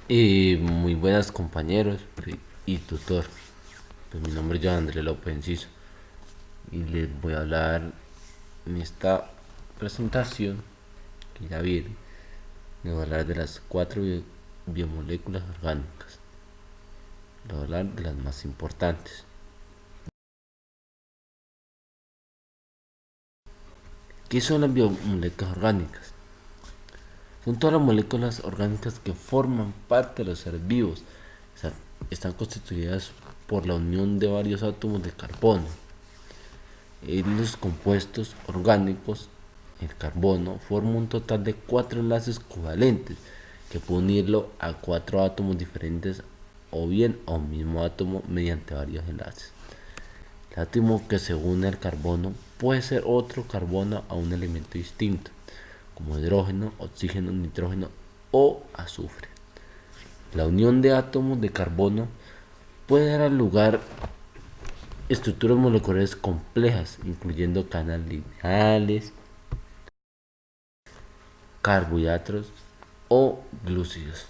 Muy buenas compañeros y tutor. Pues mi nombre es Joan Andrés López Enciso y les voy a hablar en esta presentación que ya viene. Les voy a hablar de las cuatro biomoléculas orgánicas. Les voy a hablar de las más importantes. ¿Qué son las biomoléculas orgánicas? Son todas las moléculas orgánicas que forman parte de los seres vivos. O sea, están constituidas por la unión de varios átomos de carbono. Los compuestos orgánicos, el carbono, forma un total de cuatro enlaces covalentes que pueden unirlo a cuatro átomos diferentes o bien a un mismo átomo mediante varios enlaces. El átomo que se une al carbono puede ser otro carbono a un elemento distinto, como hidrógeno, oxígeno, nitrógeno o azufre. La unión de átomos de carbono puede dar lugar estructuras moleculares complejas, incluyendo cadenas lineales, carbohidratos o glúcidos.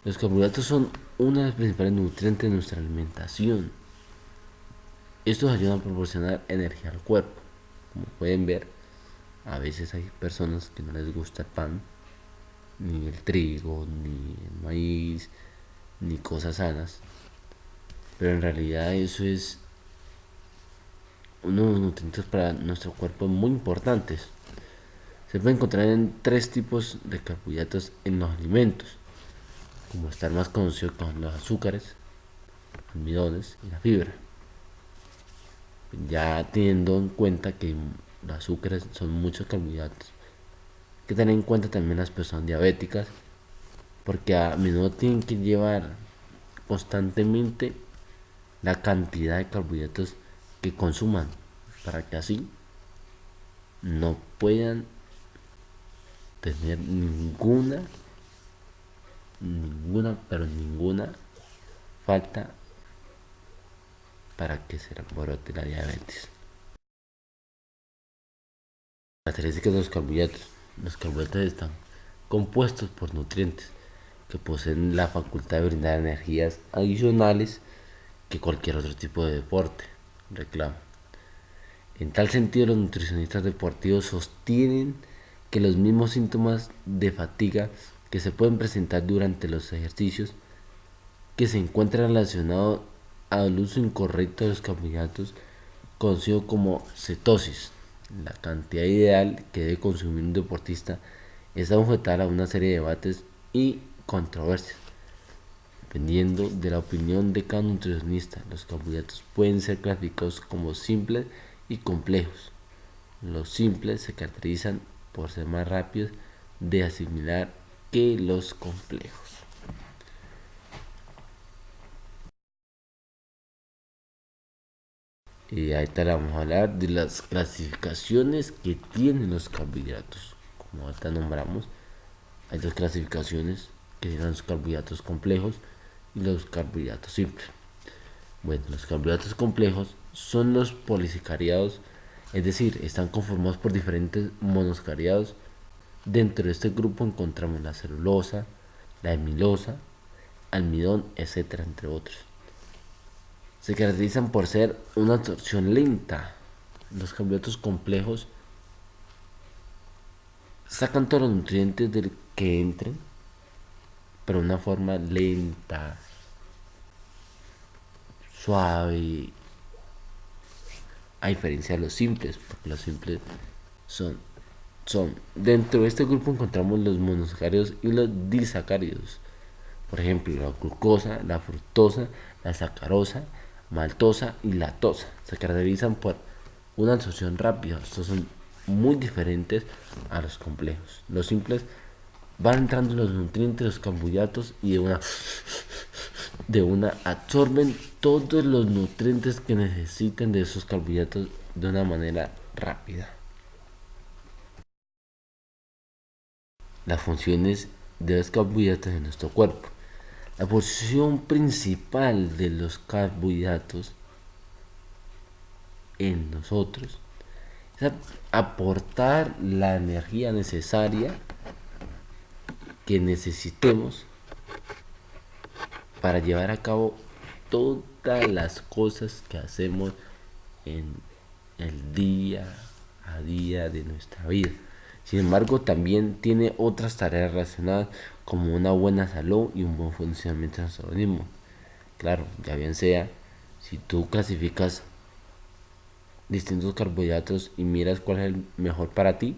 Los carbohidratos son uno de los principales nutrientes de nuestra alimentación. Estos ayudan a proporcionar energía al cuerpo. Como pueden ver, a veces hay personas que no les gusta el pan, ni el trigo, ni el maíz, ni cosas sanas. Pero en realidad eso es uno de los nutrientes para nuestro cuerpo muy importantes. Se puede encontrar en tres tipos de carbohidratos en los alimentos, como estar más conocido con los azúcares, almidones y la fibra. Ya teniendo en cuenta que los azúcares son muchos carbohidratos, hay que tener en cuenta también las personas diabéticas, porque a menudo tienen que llevar constantemente la cantidad de carbohidratos que consuman para que así no puedan tener ninguna falta para que se brote la diabetes. Características de los carbohidratos. Los carbohidratos están compuestos por nutrientes que poseen la facultad de brindar energías adicionales que cualquier otro tipo de deporte reclama. En tal sentido, los nutricionistas deportivos sostienen que los mismos síntomas de fatiga que se pueden presentar durante los ejercicios que se encuentran relacionados al uso incorrecto de los carbohidratos, conocido como cetosis. La cantidad ideal que debe consumir un deportista está sujetada a una serie de debates y controversias. Dependiendo de la opinión de cada nutricionista, los carbohidratos pueden ser clasificados como simples y complejos. Los simples se caracterizan por ser más rápidos de asimilar que los complejos. Y ahorita le vamos a hablar de las clasificaciones que tienen los carbohidratos. Como ahorita nombramos, hay dos clasificaciones que serán los carbohidratos complejos y los carbohidratos simples. Bueno, los carbohidratos complejos son los polisacáridos, es decir, están conformados por diferentes monosacáridos. Dentro de este grupo encontramos la celulosa, la amilosa, almidón, etcétera, entre otros. Se caracterizan por ser una absorción lenta. Los carbohidratos complejos sacan todos los nutrientes del que entren, pero de una forma lenta, suave, a diferencia de los simples, porque los simples son, dentro de este grupo encontramos los monosacáridos y los disacáridos. Por ejemplo, la glucosa, la fructosa, la sacarosa, maltosa y lactosa. Se caracterizan por una absorción rápida. Estos son muy diferentes a los complejos. Los simples van entrando los nutrientes, los carbohidratos y de una absorben todos los nutrientes que necesiten de esos carbohidratos de una manera rápida. Las funciones de los carbohidratos en nuestro cuerpo. La función principal de los carbohidratos en nosotros es aportar la energía necesaria que necesitemos para llevar a cabo todas las cosas que hacemos en el día a día de nuestra vida. Sin embargo, también tiene otras tareas relacionadas como una buena salud y un buen funcionamiento de nuestro organismo. Claro, ya bien sea, si tú clasificas distintos carbohidratos y miras cuál es el mejor para ti,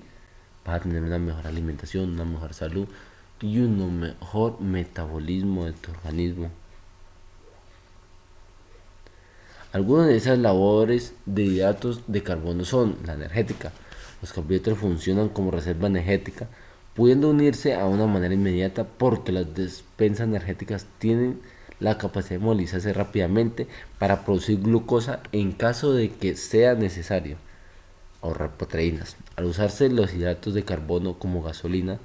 vas a tener una mejor alimentación, una mejor salud y un mejor metabolismo de tu organismo. Algunas de esas labores de hidratos de carbono son la energética. Los carbohidratos funcionan como reserva energética, pudiendo unirse a una manera inmediata porque las despensas energéticas tienen la capacidad de movilizarse rápidamente para producir glucosa en caso de que sea necesario ahorrar proteínas. Al usarse los hidratos de carbono como gasolina,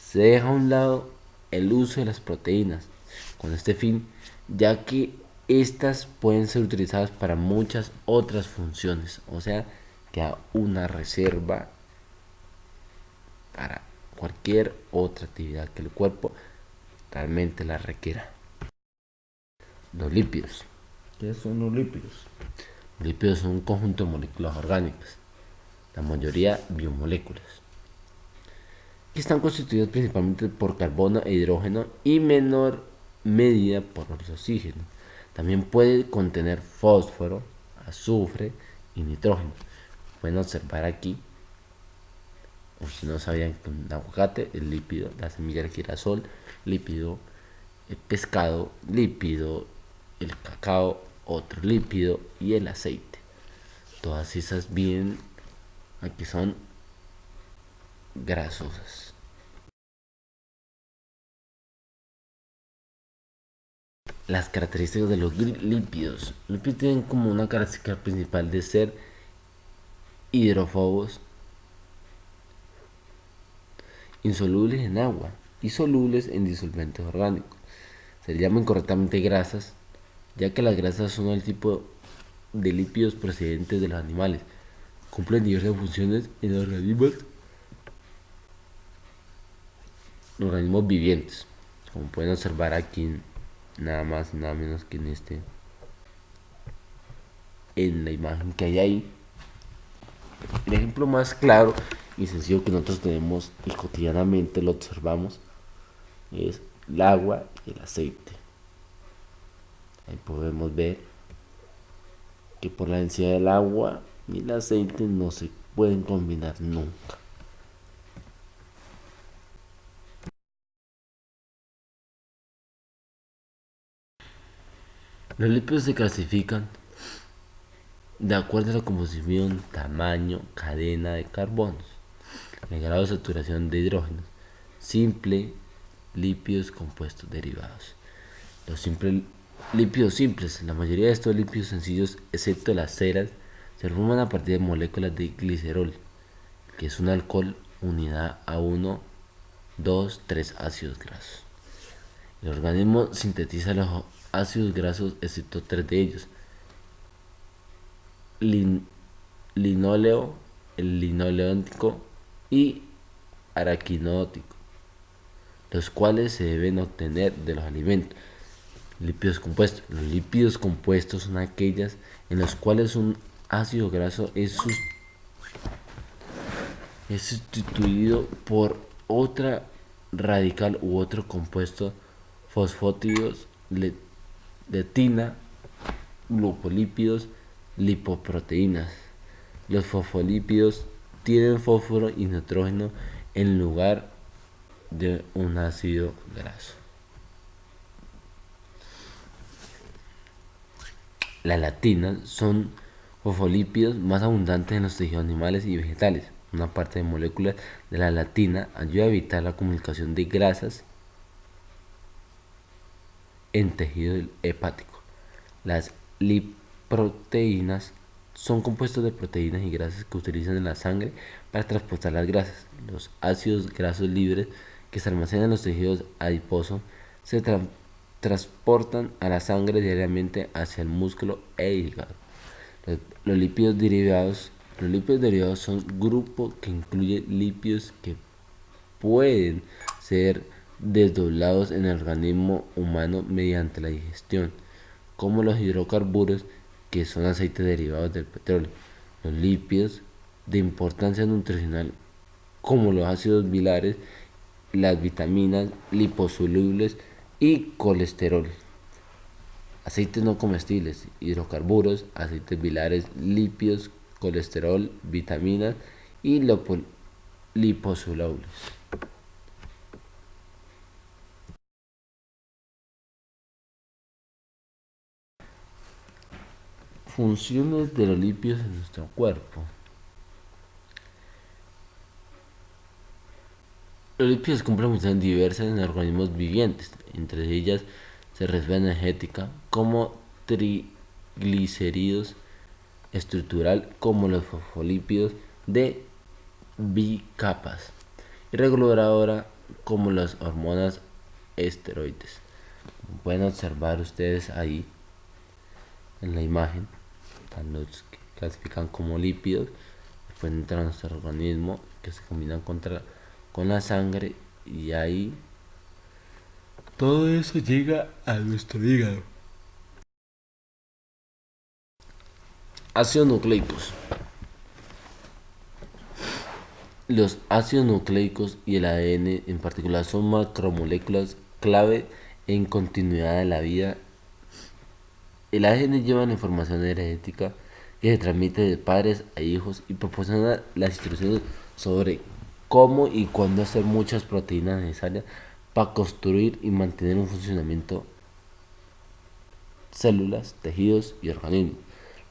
se deja a un lado el uso de las proteínas con este fin, ya que estas pueden ser utilizadas para muchas otras funciones, o sea, que a una reserva para cualquier otra actividad que el cuerpo realmente la requiera. Los lípidos. ¿Qué son los lípidos? Los lípidos son un conjunto de moléculas orgánicas, la mayoría biomoléculas, que están constituidos principalmente por carbono e hidrógeno y menor medida por el oxígeno. También puede contener fósforo, azufre y nitrógeno. Pueden observar aquí, o si no sabían que un aguacate es lípido, la semilla del girasol, lípido, el pescado, lípido, el cacao, otro lípido y el aceite. Todas esas bien, aquí son grasosas. Las características de los lípidos. Los lípidos tienen como una característica principal de ser hidrófobos, insolubles en agua y solubles en disolventes orgánicos. Se llaman correctamente grasas, ya que las grasas son el tipo de lípidos procedentes de los animales. Cumplen diversas funciones en organismos vivientes, como pueden observar aquí, nada más y nada menos que en la imagen que hay ahí. El ejemplo más claro y sencillo que nosotros tenemos y cotidianamente lo observamos es el agua y el aceite. Ahí podemos ver que por la densidad del agua y el aceite no se pueden combinar nunca. Los lípidos se clasifican de acuerdo a la composición, tamaño, cadena de carbonos, el grado de saturación de hidrógenos, simple, lípidos compuestos derivados. Los lípidos simples, la mayoría de estos lípidos sencillos, excepto las ceras, se forman a partir de moléculas de glicerol, que es un alcohol unidad a 1, 2, 3 ácidos grasos. El organismo sintetiza los ácidos grasos excepto 3 de ellos: linóleo, el linoleónico y araquidónico, los cuales se deben obtener de los alimentos. Lípidos compuestos. Los lípidos compuestos son aquellas en las cuales un ácido graso es sustituido por otra radical u otro compuesto: fosfótidos, lectina, glucolípidos, lipoproteínas. Los fosfolípidos tienen fósforo y nitrógeno en lugar de un ácido graso. Las lactinas son fosfolípidos más abundantes en los tejidos animales y vegetales. Una parte de moléculas de la lactina ayuda a evitar la comunicación de grasas en tejido hepático. Las lipoproteínas son compuestos de proteínas y grasas que utilizan en la sangre para transportar las grasas. Los ácidos grasos libres que se almacenan en los tejidos adiposos se transportan a la sangre diariamente hacia el músculo e hígado. Los lípidos derivados. Los lípidos derivados son un grupo que incluye lípidos que pueden ser desdoblados en el organismo humano mediante la digestión, como los hidrocarburos, que son aceites derivados del petróleo, los lípidos de importancia nutricional, como los ácidos bilares, las vitaminas liposolubles y colesterol, aceites no comestibles, hidrocarburos, aceites bilares, lípidos, colesterol, vitaminas y liposolubles. Funciones de los lípidos en nuestro cuerpo. Los lípidos cumplen funciones diversas en organismos vivientes. Entre ellas se reserva energética como triglicéridos, estructural como los fosfolípidos de bicapas y reguladora como las hormonas esteroides. Pueden observar ustedes ahí en la imagen, están los que clasifican como lípidos, después entran a nuestro organismo, que se combinan con la sangre, y ahí todo eso llega a nuestro hígado. Ácidos nucleicos. Los ácidos nucleicos y el ADN en particular son macromoléculas clave en continuidad de la vida. El ADN lleva la información energética que se transmite de padres a hijos y proporciona las instrucciones sobre cómo y cuándo hacer muchas proteínas necesarias para construir y mantener un funcionamiento células, tejidos y organismos.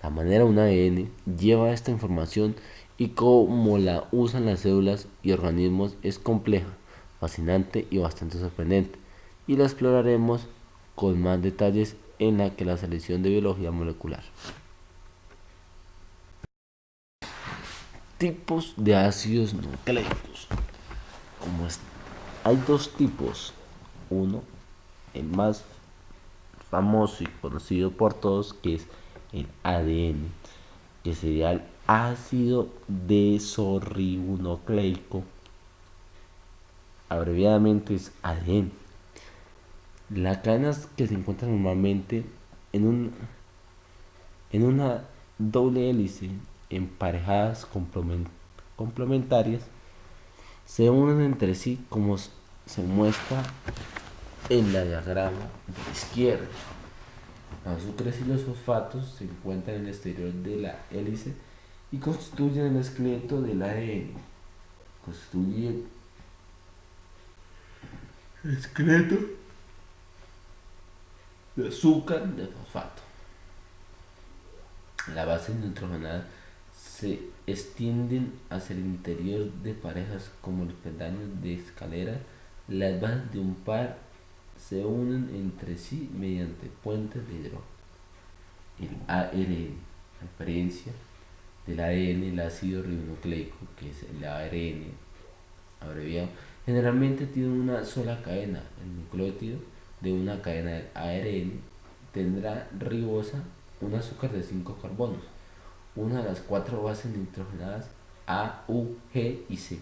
La manera un ADN lleva esta información y cómo la usan las células y organismos es compleja, fascinante y bastante sorprendente, y la exploraremos con más detalles en la selección de biología molecular. Tipos de ácidos nucleicos. Hay dos tipos. Uno, el más famoso y conocido por todos, que es el ADN, que sería el ácido desoxirribonucleico, abreviadamente es ADN. Las cadenas que se encuentran normalmente en una doble hélice emparejadas complementarias se unen entre sí como se muestra en la diagrama de la izquierda. Los azúcares y los fosfatos se encuentran en el exterior de la hélice y constituyen el esqueleto del ADN. Constituyen el esqueleto de azúcar de fosfato. La base nitrogenada se extienden hacia el interior de parejas como los peldaños de escalera. Las bases de un par se unen entre sí mediante puentes de hidrógeno. El ARN, a diferencia del ADN, el ácido ribonucleico, que es el ARN abreviado, generalmente tiene una sola cadena. El nucleótido de una cadena del ARN tendrá ribosa, un azúcar de 5 carbonos, una de las 4 bases nitrogenadas A, U, G y C,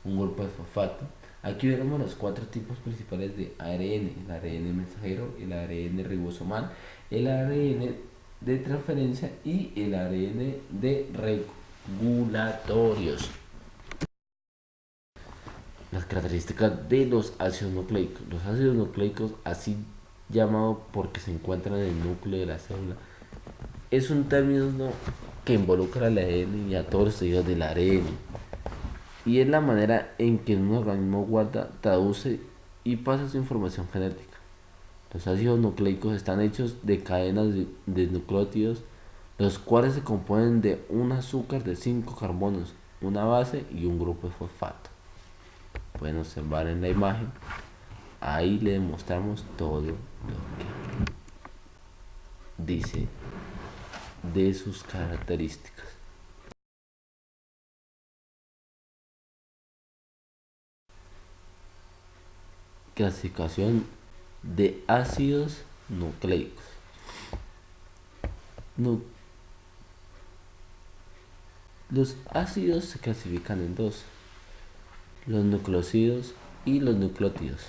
un grupo de fosfato. Aquí veremos los 4 tipos principales de ARN: el ARN mensajero, el ARN ribosomal, el ARN de transferencia y el ARN de regulatorios. Las características de los ácidos nucleicos. Los ácidos nucleicos, así llamados porque se encuentran en el núcleo de la célula, es un término que involucra al ADN y a todos los tejidos del ARN, y es la manera en que un organismo guarda, traduce y pasa su información genética. Los ácidos nucleicos están hechos de cadenas de nucleótidos, los cuales se componen de un azúcar de 5 carbonos, una base y un grupo de fosfato. Pueden observar en la imagen, ahí le demostramos todo lo que dice de sus características. Clasificación de ácidos nucleicos. Los ácidos se clasifican en dos: los nucleósidos y los nucleótidos.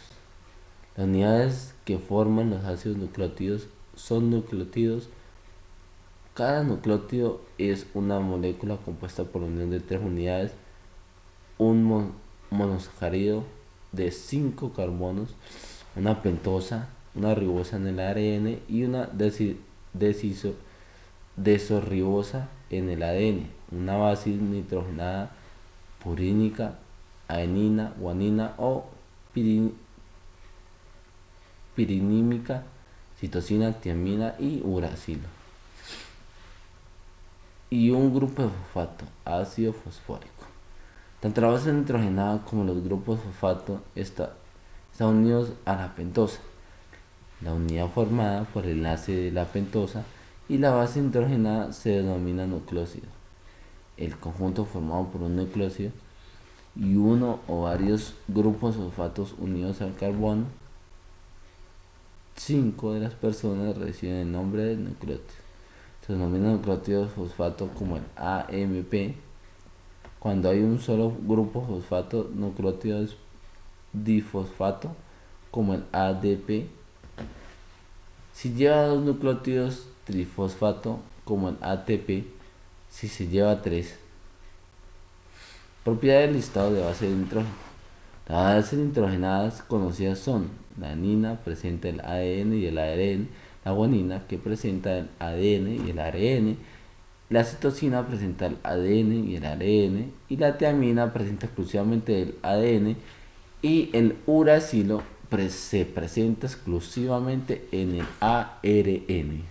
Las unidades que forman los ácidos nucleótidos son nucleótidos. Cada nucleótido es una molécula compuesta por la unión de tres unidades, un monosacárido de 5 carbonos, una pentosa, una ribosa en el ARN y una desorribosa en el ADN, una base nitrogenada purínica, adenina, guanina o pirinímica, citosina, tiamina y uracilo. Y un grupo de fosfato, ácido fosfórico. Tanto la base nitrogenada como los grupos fosfato están unidos a la pentosa. La unidad formada por el enlace de la pentosa y la base nitrogenada se denomina nucleósido. El conjunto formado por un nucleósido y uno o varios grupos fosfatos unidos al carbono 5 de las personas reciben el nombre de nucleótido. Se denomina nucleótido fosfato como el AMP. Cuando hay un solo grupo fosfato, nucleótido difosfato como el ADP. Si lleva dos nucleótidos, trifosfato como el ATP. Si se lleva tres. Propiedades del listado de base de nitrógeno. Las bases nitrogenadas conocidas son la anina, presenta el ADN y el ARN, la guanina, que presenta el ADN y el ARN, la citosina presenta el ADN y el ARN, y la tiamina presenta exclusivamente el ADN, y el uracilo se presenta exclusivamente en el ARN.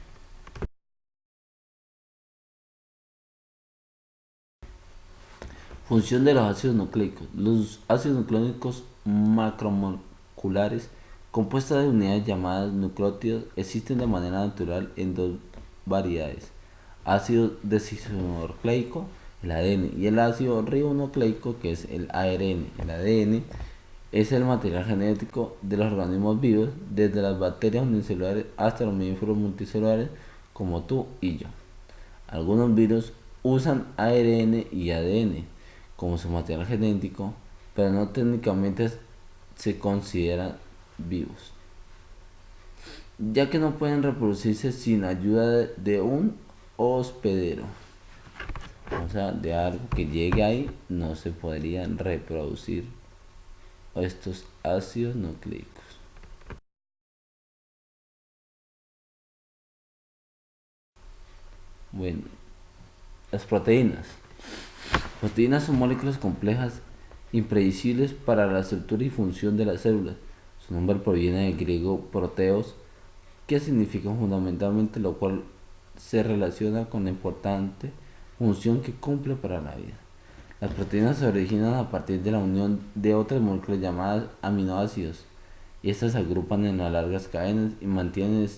Función de los ácidos nucleicos. Los ácidos nucleicos macromoleculares, compuestos de unidades llamadas nucleótidos, existen de manera natural en dos variedades: ácido desoxirribonucleico, el ADN, y el ácido ribonucleico, que es el ARN. El ADN es el material genético de los organismos vivos, desde las bacterias unicelulares hasta los mamíferos multicelulares como tú y yo. Algunos virus usan ARN y ADN como su material genético, pero no técnicamente se consideran vivos, ya que no pueden reproducirse sin ayuda de un hospedero. O sea, de algo que llegue ahí, no se podrían reproducir estos ácidos nucleicos. Bueno, las proteínas. Proteínas son moléculas complejas impredecibles para la estructura y función de las células. Su nombre proviene del griego proteos, que significa fundamentalmente, lo cual se relaciona con la importante función que cumple para la vida. Las proteínas se originan a partir de la unión de otras moléculas llamadas aminoácidos, y estas se agrupan en las largas cadenas y mantienen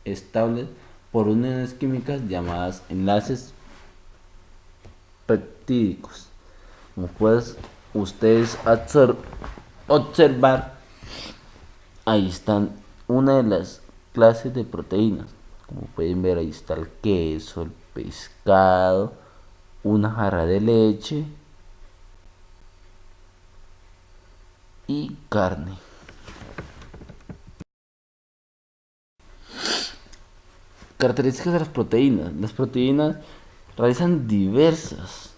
estables por uniones químicas llamadas enlaces peptídicos. Como pueden ustedes observar, ahí están una de las clases de proteínas. Como pueden ver, ahí está el queso, el pescado, una jarra de leche y carne. Características de las proteínas. Las proteínas realizan diversas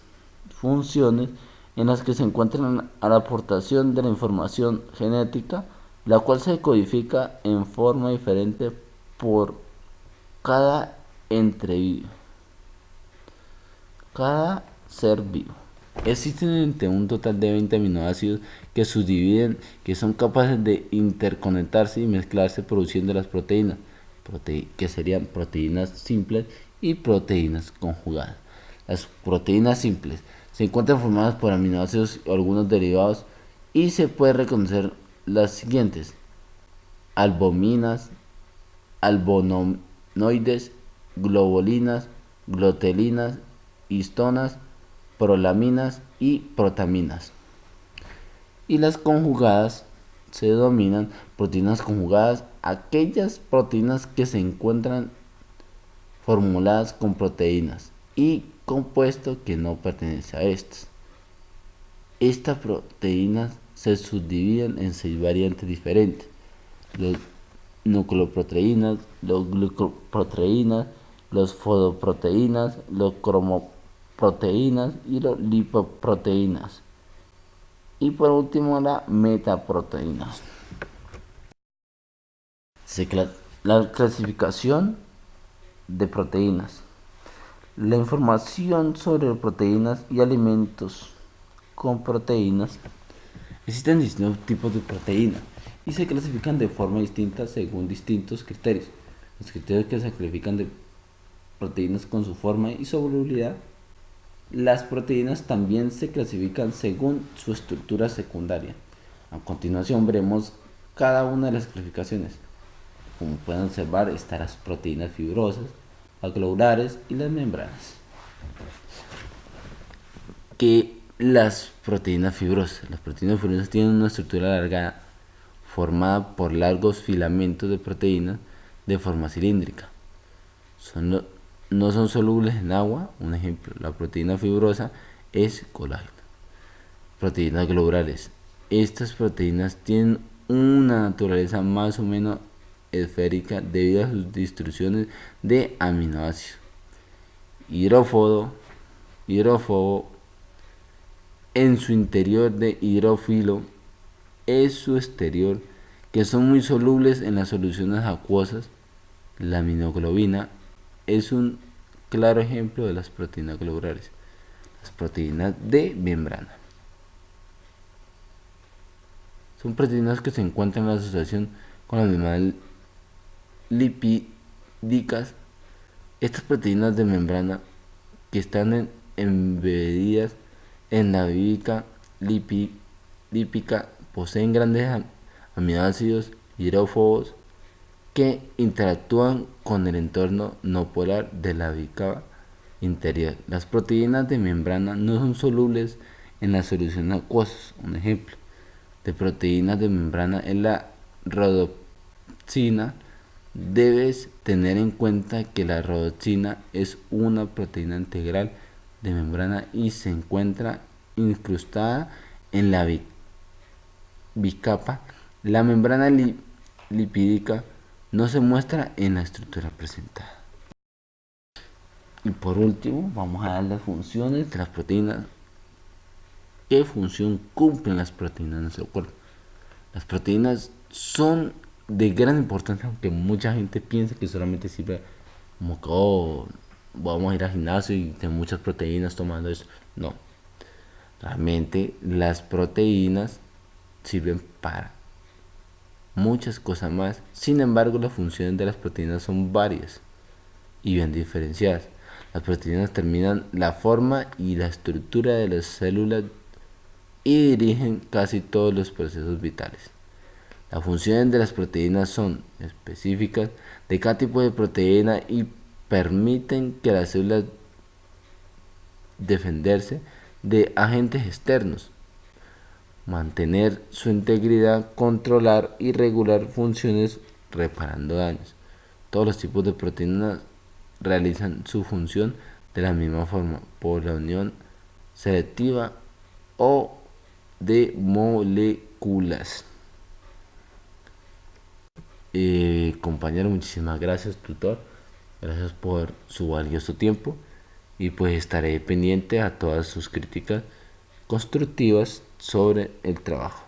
funciones en las que se encuentran a la aportación de la información genética, la cual se codifica en forma diferente por cada cada ser vivo. Existen entre un total de 20 aminoácidos que subdividen, que son capaces de interconectarse y mezclarse produciendo las proteínas, que serían proteínas simples y proteínas conjugadas. Las proteínas simples se encuentran formadas por aminoácidos o algunos derivados, y se puede reconocer las siguientes: albuminas, albunoides, globulinas, glutelinas, histonas, prolaminas y protaminas. Y las conjugadas se denominan proteínas conjugadas aquellas proteínas que se encuentran formuladas con proteínas y compuesto que no pertenece a estas. Estas proteínas se subdividen en 6 variantes diferentes. los nucleoproteínas, los glucoproteínas, los fosfoproteínas, los cromoproteínas y los lipoproteínas. Y por último, la metaproteínas. La clasificación de proteínas. La información sobre proteínas y alimentos con proteínas. Existen distintos tipos de proteínas y se clasifican de forma distinta según distintos criterios. Los criterios que se clasifican de proteínas con su forma y solubilidad. Las proteínas también se clasifican según su estructura secundaria. A continuación veremos cada una de las clasificaciones. Como pueden observar, están las proteínas fibrosas, las globulares y las membranas. Que las proteínas fibrosas. Las proteínas fibrosas tienen una estructura alargada formada por largos filamentos de proteínas de forma cilíndrica. No son solubles en agua. Un ejemplo, la proteína fibrosa es colágeno. Proteínas globulares. Estas proteínas tienen una naturaleza más o menos esférica debido a sus distribuciones de aminoácidos. Hidrófobo en su interior de hidrófilo es su exterior, que son muy solubles en las soluciones acuosas. La aminoglobina es un claro ejemplo de las proteínas globulares. Las proteínas de membrana son proteínas que se encuentran en la asociación con las membranas lipídicas. Estas proteínas de membrana que están embedidas en la vírica lípica poseen grandes aminoácidos hidrófobos que interactúan con el entorno no polar de la vírica interior. Las proteínas de membrana no son solubles en las soluciones acuosas. Un ejemplo de proteínas de membrana es la rodopsina. Debes tener en cuenta que la rodopsina es una proteína integral de membrana y se encuentra incrustada en la bicapa. La membrana lipídica no se muestra en la estructura presentada. Y por último, vamos a ver las funciones de las proteínas. ¿Qué función cumplen las proteínas en nuestro cuerpo? Las proteínas son de gran importancia, aunque mucha gente piensa que solamente sirve como que vamos a ir al gimnasio y tengo muchas proteínas tomando eso. No, realmente las proteínas sirven para muchas cosas más. Sin embargo, las funciones de las proteínas son varias y bien diferenciadas. Las proteínas determinan la forma y la estructura de las células y dirigen casi todos los procesos vitales. Las funciones de las proteínas son específicas de cada tipo de proteína y permiten que las células defenderse de agentes externos, mantener su integridad, controlar y regular funciones reparando daños. Todos los tipos de proteínas realizan su función de la misma forma, por la unión selectiva o de moléculas. Compañero, muchísimas gracias, tutor. Gracias por su valioso tiempo y pues estaré pendiente a todas sus críticas constructivas sobre el trabajo.